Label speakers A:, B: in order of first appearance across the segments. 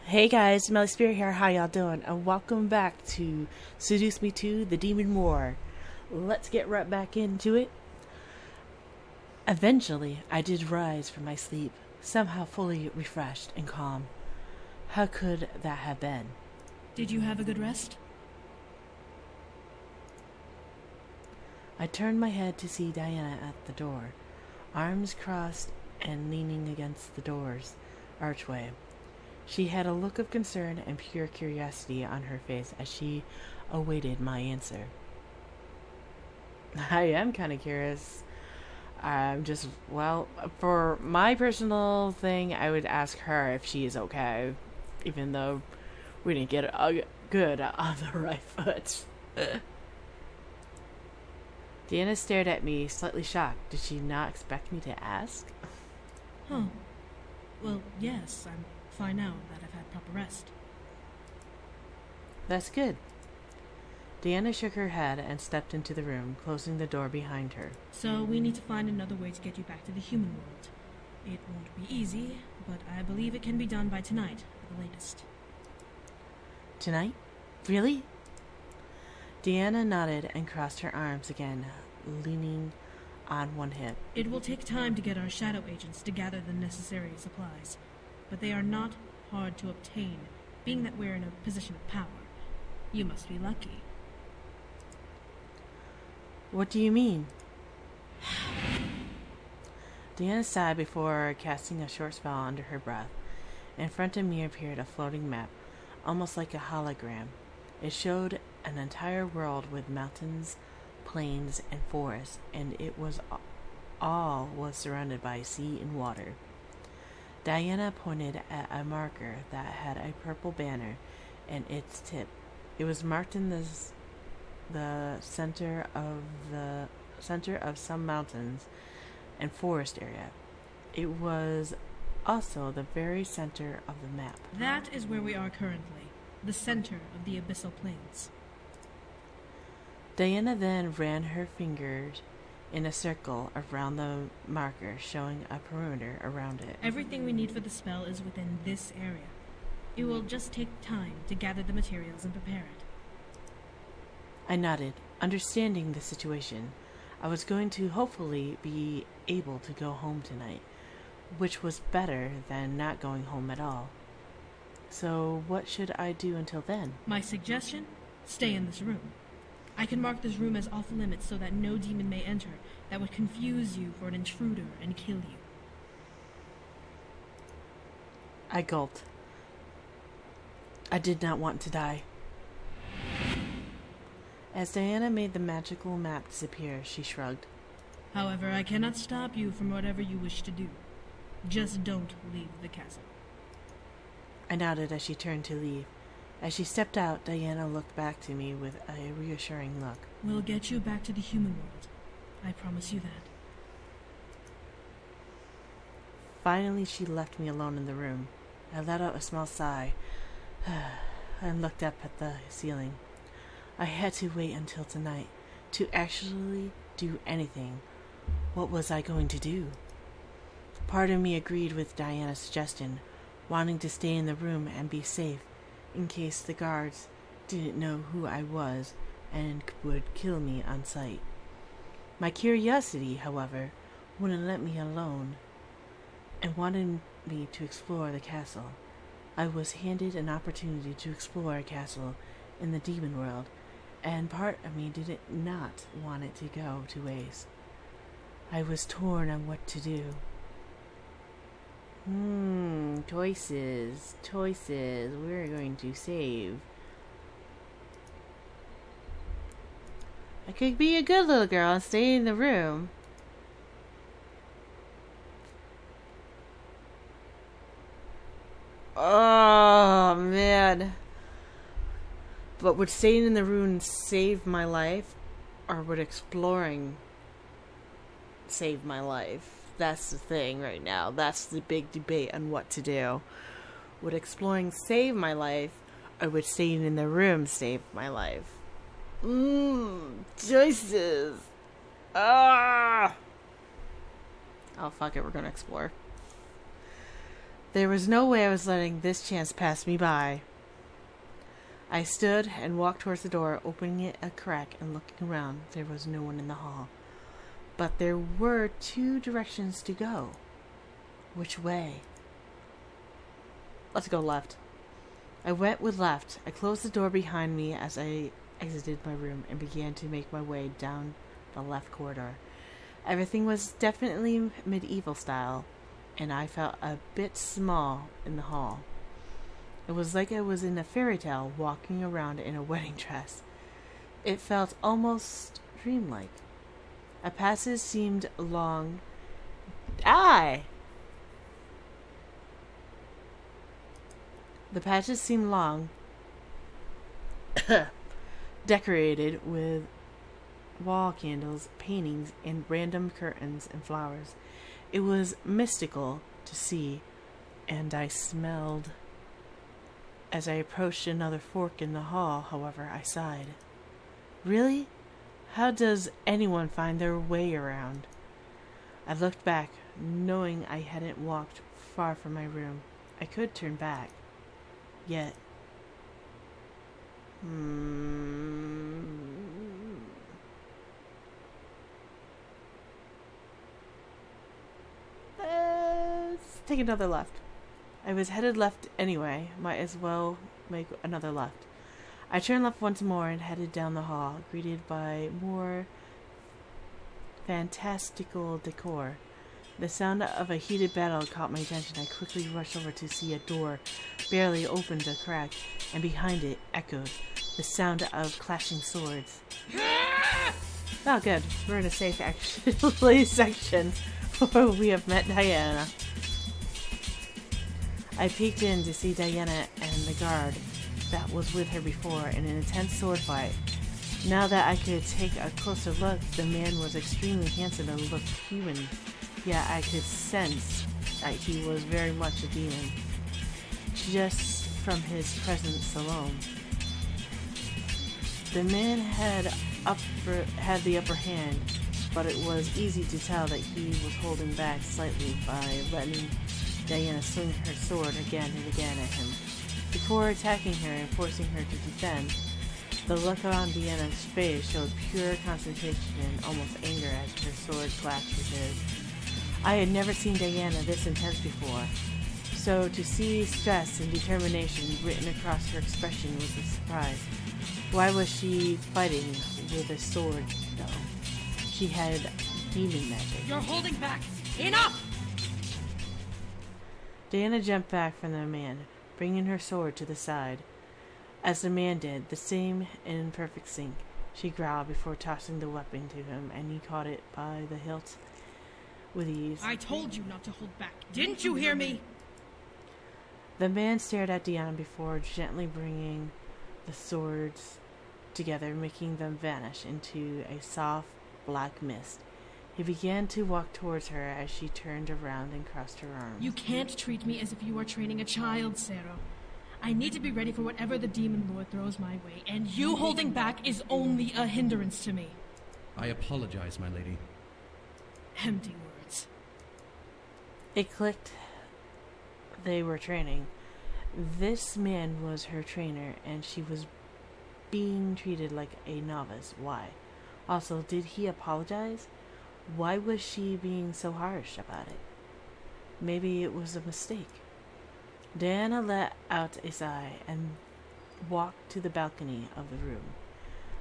A: Hey guys, Melly Spirit here, how y'all doing? And welcome back to Seduce Me to the Demon War. Let's get right back into it. Eventually, I did rise from my sleep, somehow fully refreshed and calm. How could that have been?
B: Did you have a good rest?
A: I turned my head to see Diana at the door, arms crossed and leaning against the door's archway. She had a look of concern and pure curiosity on her face as she awaited my answer. I am kind of curious. For my personal thing, I would ask her if she is okay, even though we didn't get good on the right foot. Diana stared at me, slightly shocked. Did she not expect me to ask?
B: Huh. Well, yes, I'm fine now that I've had proper rest.
A: That's good. Diana shook her head and stepped into the room, closing the door behind her.
B: So we need to find another way to get you back to the human world. It won't be easy, but I believe it can be done by tonight, at the latest.
A: Tonight? Really? Diana nodded and crossed her arms again, leaning on one hip.
B: It will take time to get our shadow agents to gather the necessary supplies, but they are not hard to obtain, being that we're in a position of power. You must be lucky.
A: What do you mean? Diana sighed before casting a short spell under her breath. In front of me appeared a floating map, almost like a hologram. It showed an entire world with mountains, plains, and forests, and it was all was surrounded by sea and water. Diana pointed at a marker that had a purple banner in its tip. It was marked in the center of some mountains and forest area. It was also the very center of the map.
B: That is where we are currently, the center of the abyssal plains.
A: Diana then ran her fingers in a circle around the marker, showing a perimeter around it.
B: Everything we need for the spell is within this area. It will just take time to gather the materials and prepare it.
A: I nodded, understanding the situation. I was going to hopefully be able to go home tonight, which was better than not going home at all. So what should I do until then?
B: My suggestion? Stay in this room. I can mark this room as off limits so that no demon may enter that would confuse you for an intruder and kill you.
A: I gulped. I did not want to die. As Diana made the magical map disappear, she shrugged.
B: However, I cannot stop you from whatever you wish to do. Just don't leave the castle.
A: I nodded as she turned to leave. As she stepped out, Diana looked back to me with a reassuring look.
B: We'll get you back to the human world. I promise you that.
A: Finally, she left me alone in the room. I let out a small sigh and looked up at the ceiling. I had to wait until tonight to actually do anything. What was I going to do? Part of me agreed with Diana's suggestion, wanting to stay in the room and be safe in case the guards didn't know who I was and would kill me on sight. My curiosity, however, wouldn't let me alone and wanted me to explore the castle. I was handed an opportunity to explore a castle in the demon world, and part of me did not want it to go to waste. I was torn on what to do. Choices. We're going to save. I could be a good little girl and stay in the room. Oh, man. But would staying in the room save my life? Or would exploring save my life? That's the thing right now. That's the big debate on what to do. Would exploring save my life, or would staying in the room save my life? Choices. Oh, fuck it. We're gonna explore. There was no way I was letting this chance pass me by. I stood and walked towards the door, opening it a crack and looking around. There was no one in the hall. But there were 2 directions to go. Which way? Let's go left. I went with left. I closed the door behind me as I exited my room and began to make my way down the left corridor. Everything was definitely medieval style, and I felt a bit small in the hall. It was like I was in a fairy tale walking around in a wedding dress. It felt almost dreamlike. A passage seemed long. The passage seemed long, decorated with wall candles, paintings, and random curtains and flowers. It was mystical to see, and I smelled. As I approached another fork in the hall, however, I sighed. Really? How does anyone find their way around? I looked back, knowing I hadn't walked far from my room. I could turn back. Yet... Let's take another left. I was headed left anyway. Might as well make another left. I turned left once more and headed down the hall, greeted by more fantastical decor. The sound of a heated battle caught my attention. I quickly rushed over to see a door barely opened a crack, and behind it echoed the sound of clashing swords. Oh, good. We're in a safe section where we have met Diana. I peeked in to see Diana and the guard that was with her before in an intense sword fight. Now that I could take a closer look, the man was extremely handsome and looked human. Yet I could sense that he was very much a demon, just from his presence alone. The man had the upper hand, but it was easy to tell that he was holding back slightly by letting Diana swing her sword again and again at him, before attacking her and forcing her to defend. The look on Diana's face showed pure concentration and almost anger as her sword clashed with his. I had never seen Diana this intense before, so to see stress and determination written across her expression was a surprise. Why was she fighting with a sword, though? She had demon magic.
B: You're holding back! Enough!
A: Diana jumped back from the man, bringing her sword to the side. As the man did, the same in perfect sync, she growled before tossing the weapon to him, and he caught it by the hilt with ease.
B: I told you not to hold back. Didn't you hear me?
A: The man stared at Diana before gently bringing the swords together, making them vanish into a soft black mist. He began to walk towards her as she turned around and crossed her arms.
B: You can't treat me as if you are training a child, Sarah. I need to be ready for whatever the demon lord throws my way, and you holding back is only a hindrance to me.
C: I apologize, my lady.
B: Empty words.
A: It clicked. They were training. This man was her trainer, and she was being treated like a novice. Why? Also, did he apologize? Why was she being so harsh about it? Maybe it was a mistake. Diana let out a sigh and walked to the balcony of the room,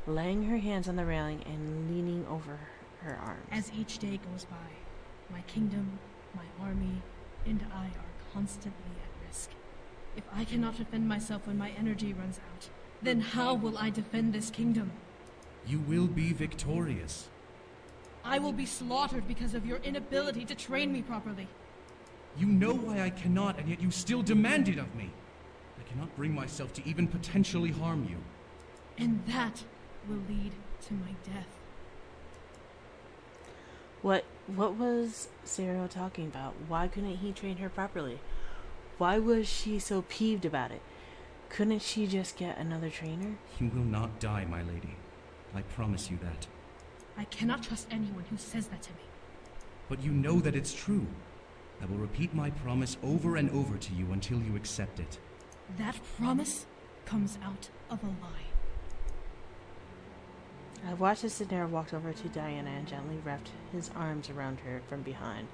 A: laying her hands on the railing and leaning over her arms.
B: As each day goes by, my kingdom, my army, and I are constantly at risk. If I cannot defend myself when my energy runs out, then how will I defend this kingdom?
C: You will be victorious.
B: I will be slaughtered because of your inability to train me properly.
C: You know why I cannot, and yet you still demand it of me. I cannot bring myself to even potentially harm you.
B: And that will lead to my death.
A: What was Sarah talking about? Why couldn't he train her properly? Why was she so peeved about it? Couldn't she just get another trainer?
C: You will not die, my lady. I promise you that.
B: I cannot trust anyone who says that to me.
C: But you know that it's true. I will repeat my promise over and over to you until you accept it.
B: That promise comes out of a lie.
A: I watched as Daenerys walked over to Diana and gently wrapped his arms around her from behind.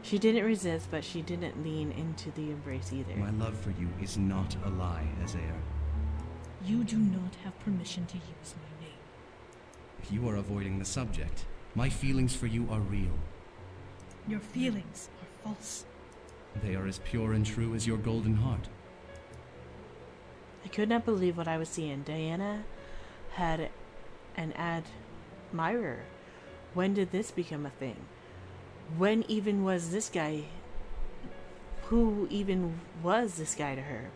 A: She didn't resist, but she didn't lean into the embrace either.
C: My love for you is not a lie, Azair.
B: You do not have permission to use my name.
C: You are avoiding the subject. My feelings for you are real.
B: Your feelings are false.
C: They are as pure and true as your golden heart.
A: I could not believe what I was seeing. Diana had an admirer. When did this become a thing? When even was this guy? Who even was this guy to her?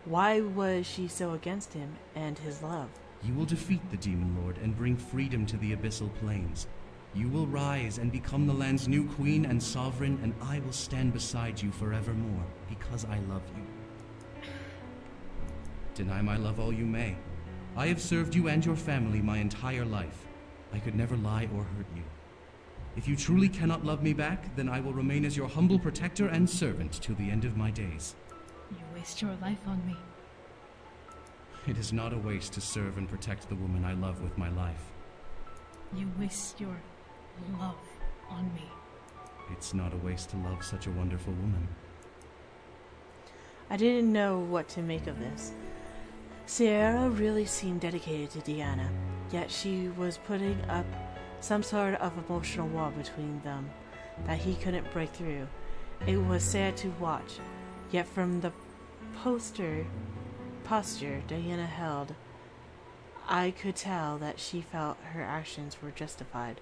A: Why was she so against him and his love?
C: You will defeat the Demon Lord and bring freedom to the Abyssal Plains. You will rise and become the land's new queen and sovereign, and I will stand beside you forevermore, because I love you. Deny my love all you may. I have served you and your family my entire life. I could never lie or hurt you. If you truly cannot love me back, then I will remain as your humble protector and servant till the end of my days.
B: You waste your life on me.
C: It is not a waste to serve and protect the woman I love with my life.
B: You waste your love on me.
C: It's not a waste to love such a wonderful woman.
A: I didn't know what to make of this. Sierra really seemed dedicated to Diana, yet she was putting up some sort of emotional wall between them that he couldn't break through. It was sad to watch, yet from the posture Diana held, I could tell that she felt her actions were justified.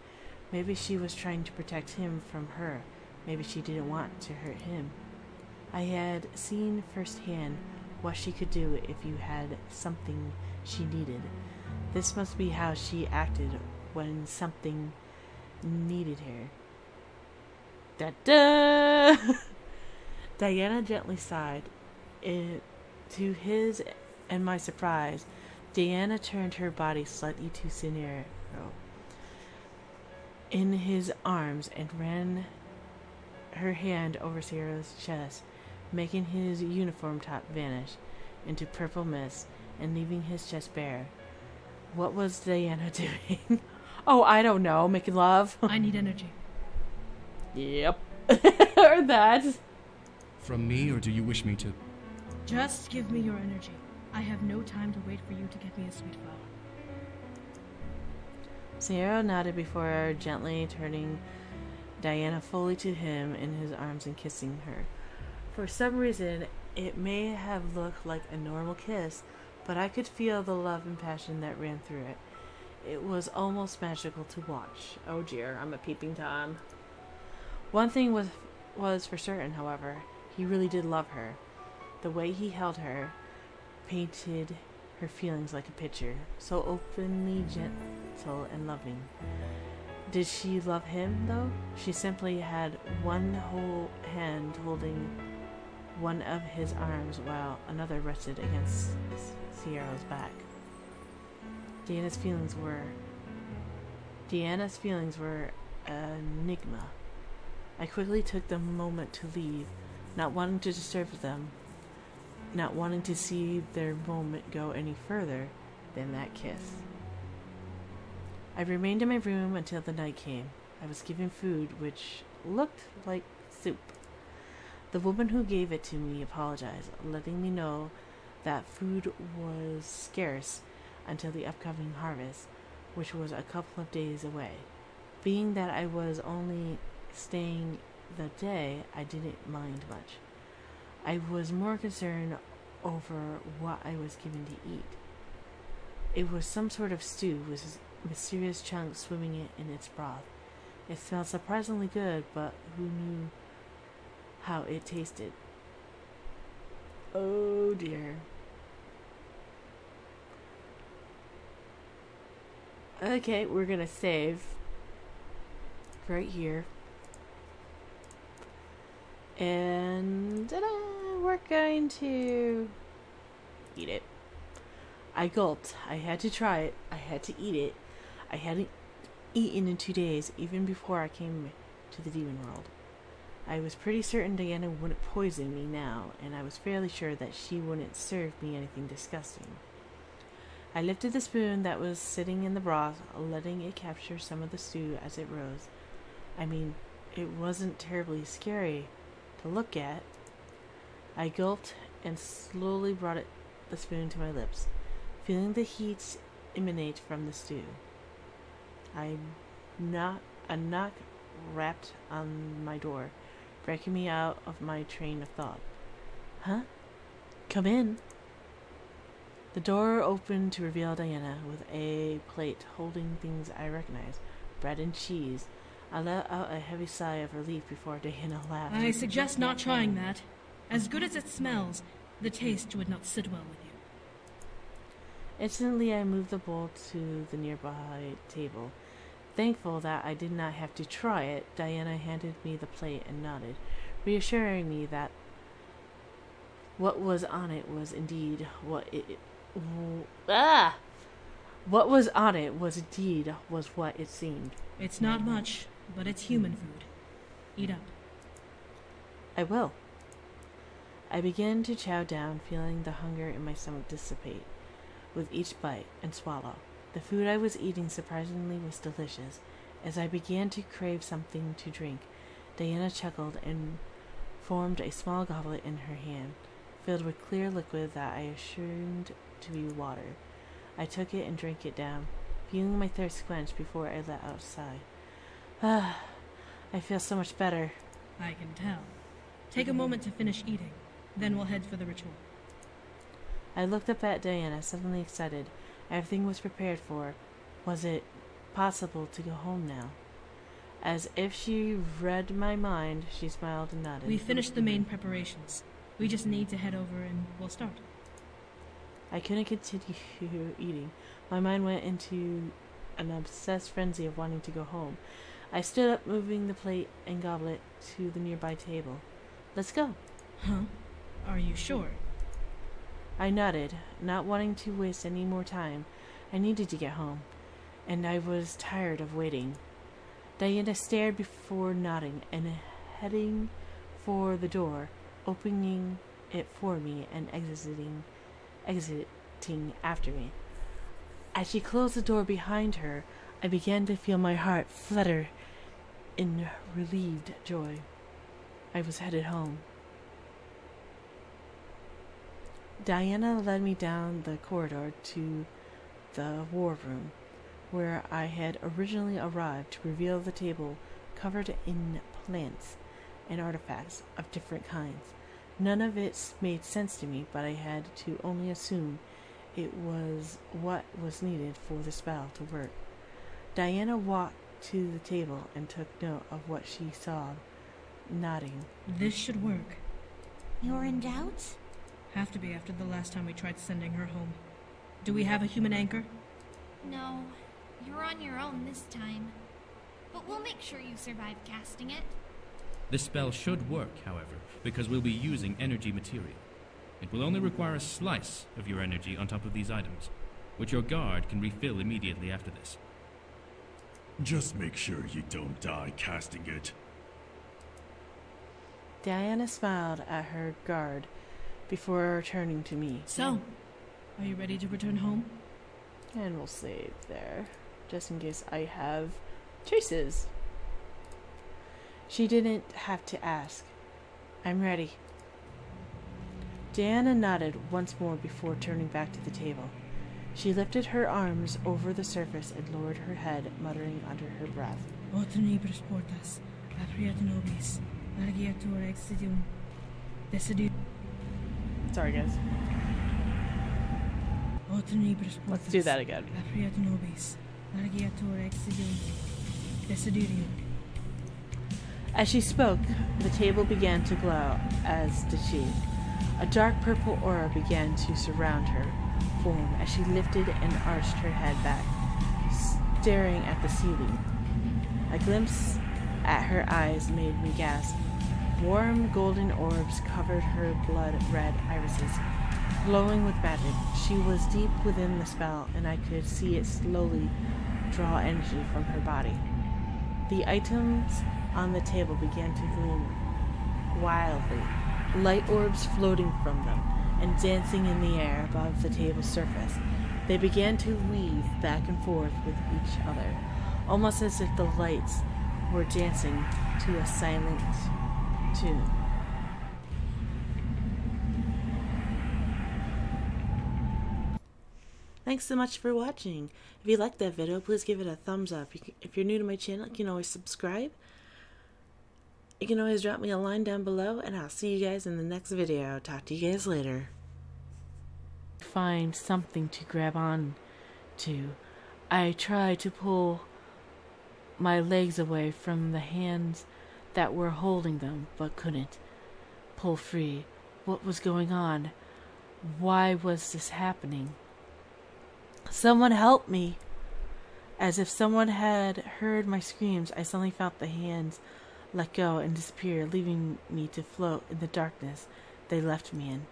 A: Maybe she was trying to protect him from her. Maybe she didn't want to hurt him. I had seen firsthand what she could do if you had something she needed. This must be how she acted when something needed her. Da-da! Diana gently sighed. To his and my surprise, Diana turned her body slightly to Scenario in his arms and ran her hand over Sierra's chest, making his uniform top vanish into purple mist and leaving his chest bare. What was Diana doing? Oh, I don't know. Making love?
B: I need energy.
A: Yep. Or that.
C: From me, or do you wish me to?
B: Just give me your energy. I have no time to wait for you to get me a sweet flower.
A: Sierra nodded before gently turning Diana fully to him in his arms and kissing her. For some reason, it may have looked like a normal kiss, but I could feel the love and passion that ran through it. It was almost magical to watch. Oh dear, I'm a peeping Tom. One thing was for certain, however. He really did love her. The way he held her painted her feelings like a picture, so openly gentle and loving. Did she love him, though? She simply had one whole hand holding one of his arms while another rested against Sierra's back. Diana's feelings were an enigma. I quickly took the moment to leave, not wanting to disturb them, not wanting to see their moment go any further than that kiss. I remained in my room until the night came. I was given food which looked like soup. The woman who gave it to me apologized, letting me know that food was scarce until the upcoming harvest, which was a couple of days away. Being that I was only staying the day, I didn't mind much. I was more concerned over what I was given to eat. It was some sort of stew with mysterious chunks swimming in its broth. It smelled surprisingly good, but who knew how it tasted? Oh dear. Okay, we're gonna save right here. And ta-da, we're going to eat it. I gulped. I had to try it. I had to eat it. I hadn't eaten in 2 days, even before I came to the demon world. I was pretty certain Diana wouldn't poison me now, and I was fairly sure that she wouldn't serve me anything disgusting. I lifted the spoon that was sitting in the broth, letting it capture some of the stew as it rose. I mean, it wasn't terribly scary to look at. I gulped and slowly brought the spoon to my lips, feeling the heat emanate from the stew. A knock rapped on my door, breaking me out of my train of thought. Huh? Come in. The door opened to reveal Diana with a plate holding things I recognized, bread and cheese. I let out a heavy sigh of relief before Diana laughed.
B: I suggest not trying that. As good as it smells, the taste would not sit well with you.
A: Instantly, I moved the bowl to the nearby table. Thankful that I did not have to try it, Diana handed me the plate and nodded, reassuring me that what was on it was indeed what it seemed.
B: It's not much, but it's human food. Eat up.
A: I will. I began to chow down, feeling the hunger in my stomach dissipate with each bite and swallow. The food I was eating surprisingly was delicious. As I began to crave something to drink, Diana chuckled and formed a small goblet in her hand, filled with clear liquid that I assumed to be water. I took it and drank it down, feeling my thirst quenched before I let out a sigh. I feel so much better.
B: I can tell. Take a moment to finish eating, then we'll head for the ritual.
A: I looked up at Diana, suddenly excited. Everything was prepared for. Was it possible to go home now? As if she read my mind, she smiled and nodded.
B: We finished the main preparations. We just need to head over and we'll start.
A: I couldn't continue eating. My mind went into an obsessed frenzy of wanting to go home. I stood up, moving the plate and goblet to the nearby table. Let's go.
B: Huh? Are you sure?
A: I nodded, not wanting to waste any more time. I needed to get home, and I was tired of waiting. Diana stared before nodding and heading for the door, opening it for me and exiting after me. As she closed the door behind her, I began to feel my heart flutter in relieved joy. I was headed home. Diana led me down the corridor to the war room, where I had originally arrived, to reveal the table covered in plants and artifacts of different kinds. None of it made sense to me, but I had to only assume it was what was needed for the spell to work. Diana walked to the table and took note of what she saw, nodding.
B: This should work.
D: You're in doubt?
B: Have to be after the last time we tried sending her home. Do we have a human anchor?
D: No, you're on your own this time. But we'll make sure you survive casting it.
E: This spell should work, however, because we'll be using energy material. It will only require a slice of your energy on top of these items, which your guard can refill immediately after this.
F: Just make sure you don't die casting it.
A: Diana smiled at her guard before turning to me.
B: So, are you ready to return home?
A: And we'll save there, just in case I have choices. She didn't have to ask. I'm ready. Diana nodded once more before turning back to the table. She lifted her arms over the surface and lowered her head, muttering under her breath. Sorry, guys. Let's do that again. As she spoke, the table began to glow, as did she. A dark purple aura began to surround her form as she lifted and arched her head back, staring at the ceiling. A glimpse at her eyes made me gasp. Warm golden orbs covered her blood-red irises, glowing with magic. She was deep within the spell, and I could see it slowly draw energy from her body. The items on the table began to gleam wildly, light orbs floating from them and dancing in the air above the table's surface. They began to weave back and forth with each other, almost as if the lights were dancing to a silent tune. Thanks so much for watching. If you liked that video, please give it a thumbs up. If you're new to my channel, you can always subscribe. You can always drop me a line down below, and I'll see you guys in the next video. Talk to you guys later. Find something to grab on to. I tried to pull my legs away from the hands that were holding them, but couldn't pull free. What was going on? Why was this happening? Someone help me! As if someone had heard my screams, I suddenly felt the hands let go and disappear, leaving me to float in the darkness they left me in.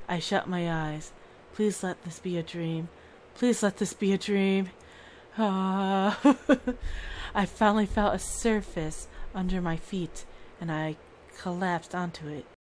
A: I shut my eyes. Please let this be a dream. Please let this be a dream. I finally felt a surface under my feet, and I collapsed onto it.